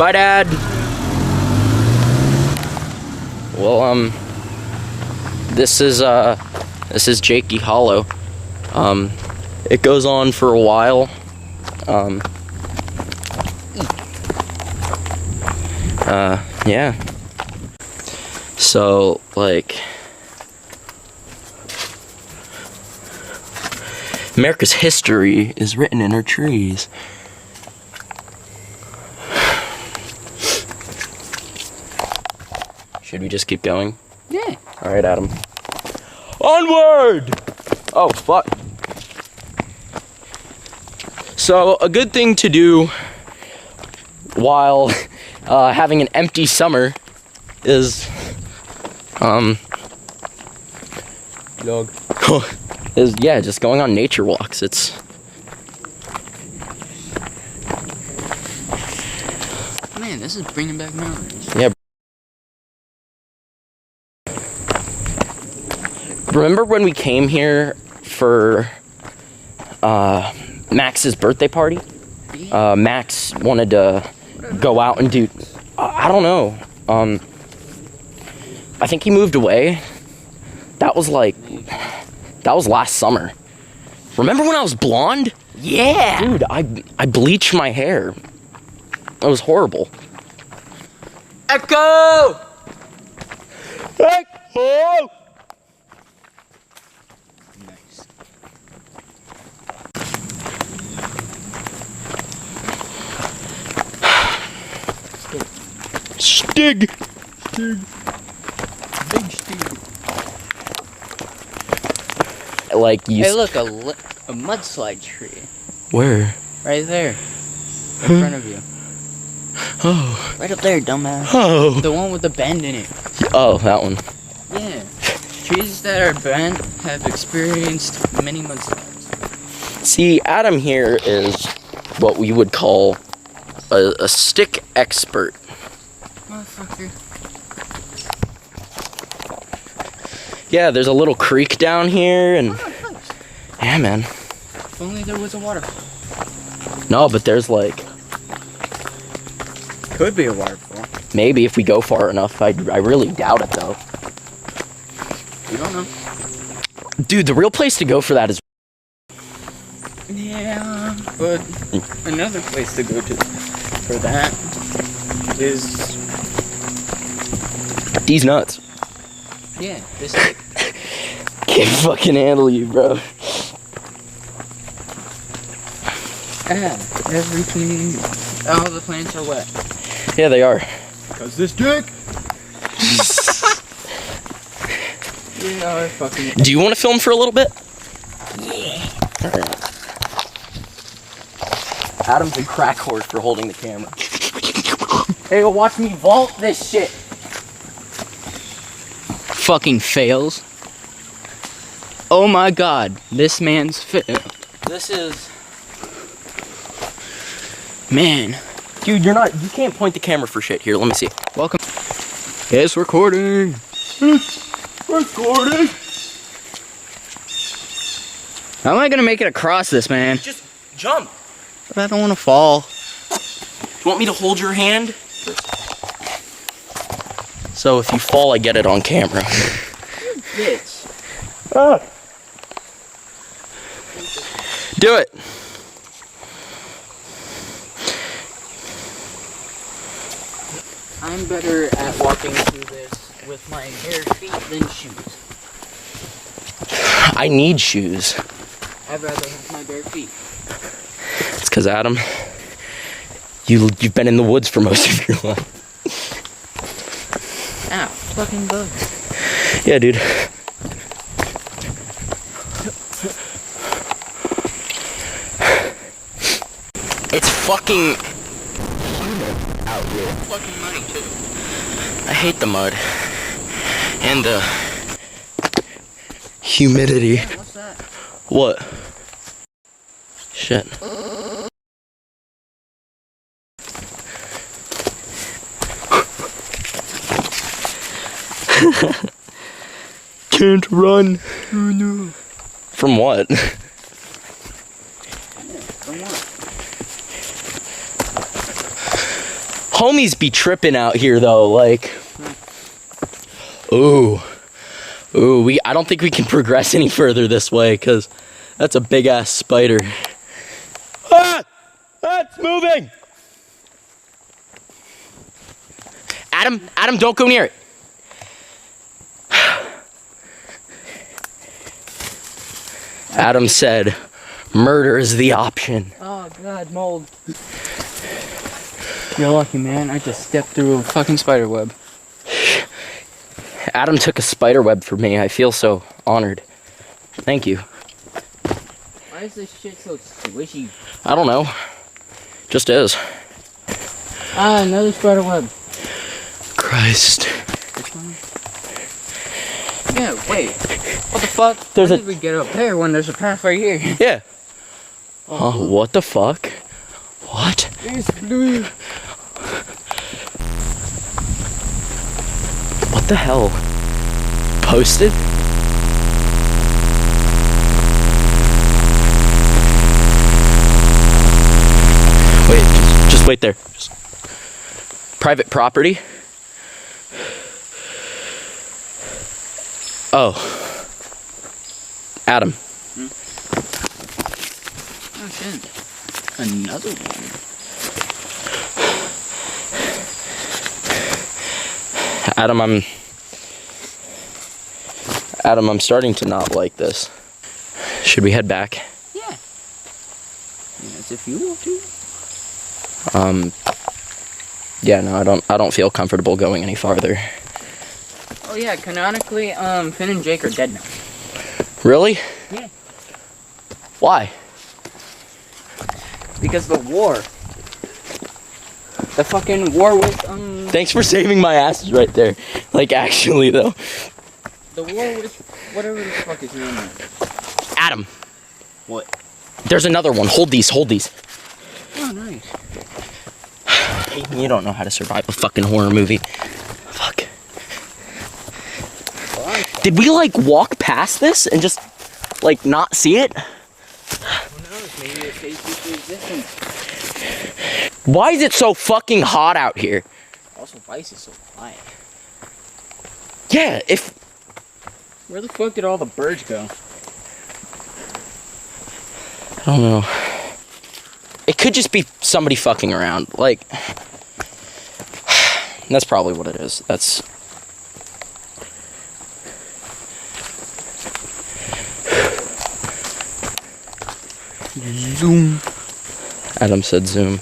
Bye, Dad. Well, this is Jakey Hollow. It goes on for a while. Yeah. So, like, America's history is written in her trees. Should we just keep going? Yeah. Alright, Adam. Onward! Oh, fuck. So, a good thing to do while having an empty summer is, dog. Is, yeah, just going on nature walks. It's... Man, this is bringing back memories. Yeah. Remember when we came here for Max's birthday party? Max wanted to go out and do... I don't know. I think he moved away. That was last summer. Remember when I was blonde? Yeah! Dude, I bleached my hair. It was horrible. Echo! Echo! Nice. Stig! Big Steve. Like you... Hey, look, a mudslide tree. Where? Right there. In front of you. Oh. Right up there, dumbass. Oh. The one with the bend in it. Oh, that one. Yeah. Trees that are bent have experienced many mudslides. See, Adam here is what we would call a stick expert. Motherfucker. Yeah, there's a little creek down here, and yeah, man. If only there was a waterfall. No, but there's like Could be a waterfall. maybe if we go far enough. I really doubt it though. You don't know. Dude, the real place to go for that is... Yeah, but another place to go to for that is... These nuts. Yeah, this Can't fucking handle you, bro. everything... All the plants are wet. Yeah, they are. Cause this dick? Yeah, fucking... Do you want to film for a little bit? Yeah. Alright. Adam's a crack horse for holding the camera. Hey, watch me vault this shit. Fucking fails. Oh my god, this man's fail. This is... Man. Dude, you can't point the camera for shit. Here, let me see. Welcome. It's recording. Recording. How am I gonna make it across this, man? Just jump. But I don't want to fall. You want me to hold your hand? So if you fall, I get it on camera. Bitch. Ah. Do it. I'm better at walking through this with my bare feet than shoes. I need shoes. I'd rather have my bare feet. It's because, Adam, you've been in the woods for most of your life. Ow, fucking bug. Yeah, dude. It's fucking humid out here. Fucking muddy too. I hate the mud. And the humidity. Hey, what's that? What? Shit. Can't run. Oh no. From what? From what? Homies be tripping out here though, like. Ooh, I don't think we can progress any further this way, because that's a big ass spider. Ah! It's moving! Adam, don't go near it. Adam said, murder is the option. Oh god, mold. You're lucky, man. I just stepped through a fucking spider web. Adam took a spider web for me. I feel so honored. Thank you. Why is this shit so squishy? I don't know. Just is. Ah, another spider web. Christ. Which one? Yeah, wait. What the fuck? Why did we get up there when there's a path right here? Yeah. Oh, what the fuck? What? It's blue. What the hell? Posted? Wait, just wait there. Just private property? Oh. Adam. Oh shit. Another one. Adam, I'm starting to not like this. Should we head back? Yeah. Yes, if you want to. Yeah, no, I don't feel comfortable going any farther. Oh yeah, canonically, Finn and Jake are dead now. Really? Yeah. Why? Because the war. The fucking war with, Thanks for saving my asses right there. Like, actually, though. The war with whatever the fuck his name is. Adam. What? There's another one. Hold these. Oh, nice. You don't know how to survive a fucking horror movie. Fuck. Did we, like, walk past this and just, like, not see it? Who knows? Maybe it stays future existence. Why is it so fucking hot out here? Also, Vice is so quiet. Yeah, if... Where the fuck did all the birds go? I don't know. It could just be somebody fucking around. Like... That's probably what it is. That's... Zoom. Adam said zoom.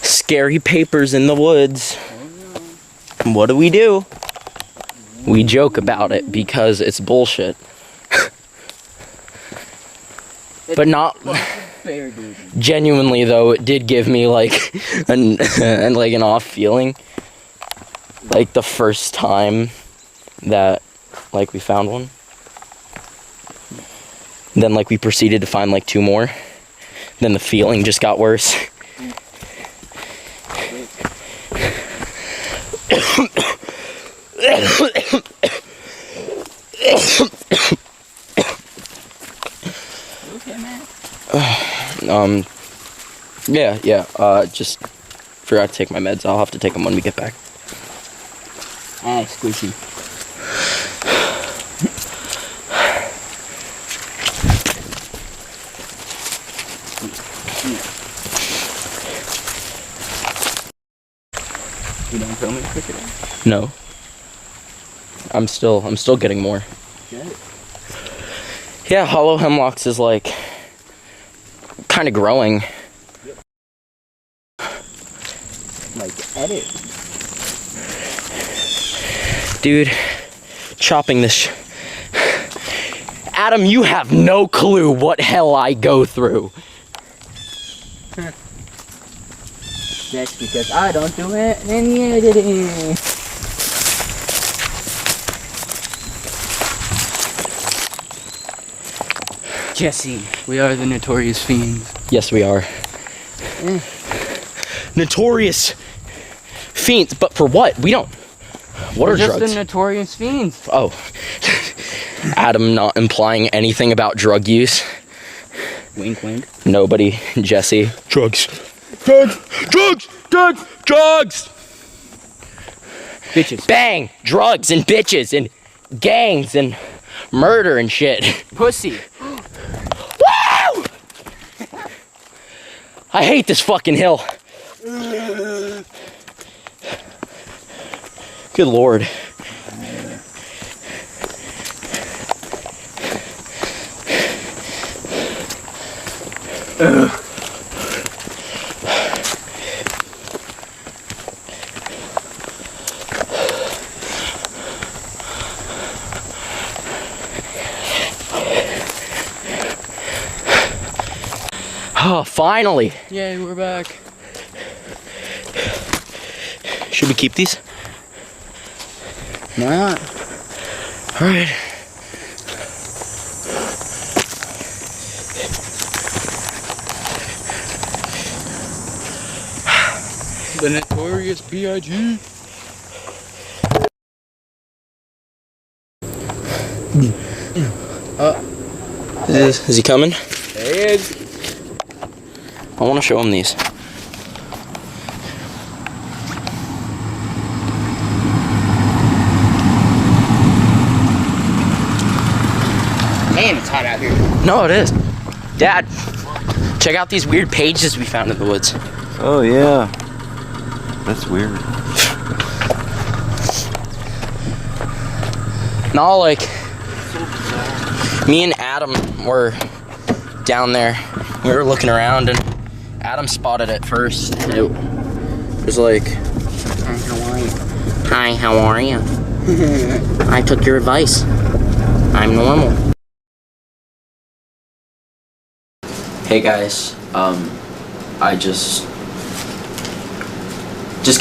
Scary papers in the woods. What do? We joke about it because it's bullshit. But not Fair, dude. genuinely though. It did give me like an off feeling. Like the first time that like we found one. Then like we proceeded to find like two more. Then the feeling just got worse. Okay, man. Yeah, just forgot to take my meds. I'll have to take them when we get back. Ah, squishy. You don't feel me quicker? No. I'm still getting more. Good. Yeah, hollow hemlocks is like kind of growing. Yep. Like edit. Dude, chopping this Adam, you have no clue what hell I go through. That's because I don't do it any editing. Jesse, we are the notorious fiends. Yes, we are. Notorious fiends, but for what? We don't. What We're are just drugs? the notorious fiends. Oh. Adam not implying anything about drug use. Wink, wink. Nobody. Jesse. Drugs. Drugs. Drugs. Drugs. Drugs. Bitches. Bang. Drugs and bitches and gangs and murder and shit. Pussy. Woo! I hate this fucking hill. Good Lord. Oh, finally. Yay, we're back. Should we keep these? Why not? All right. The notorious B.I.G. Is he coming? There he is. I want to show him these. Man, it's hot out here. No, it is. Dad, check out these weird pages we found in the woods. Oh yeah, that's weird. No, like, me and Adam were down there. We were looking around and Adam spotted it first. And it was like, Hi, how are you? hi, how are you? I took your advice. I'm normal. Hey guys, I just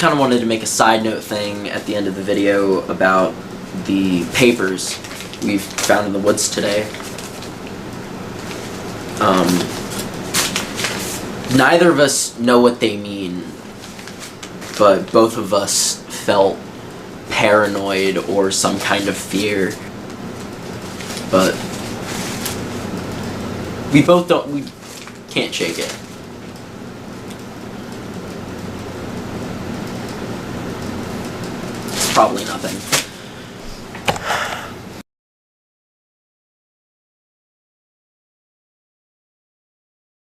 kind of wanted to make a side note thing at the end of the video about the papers we've found in the woods today. Neither of us know what they mean, but both of us felt paranoid or some kind of fear. But we can't shake it. It's probably nothing.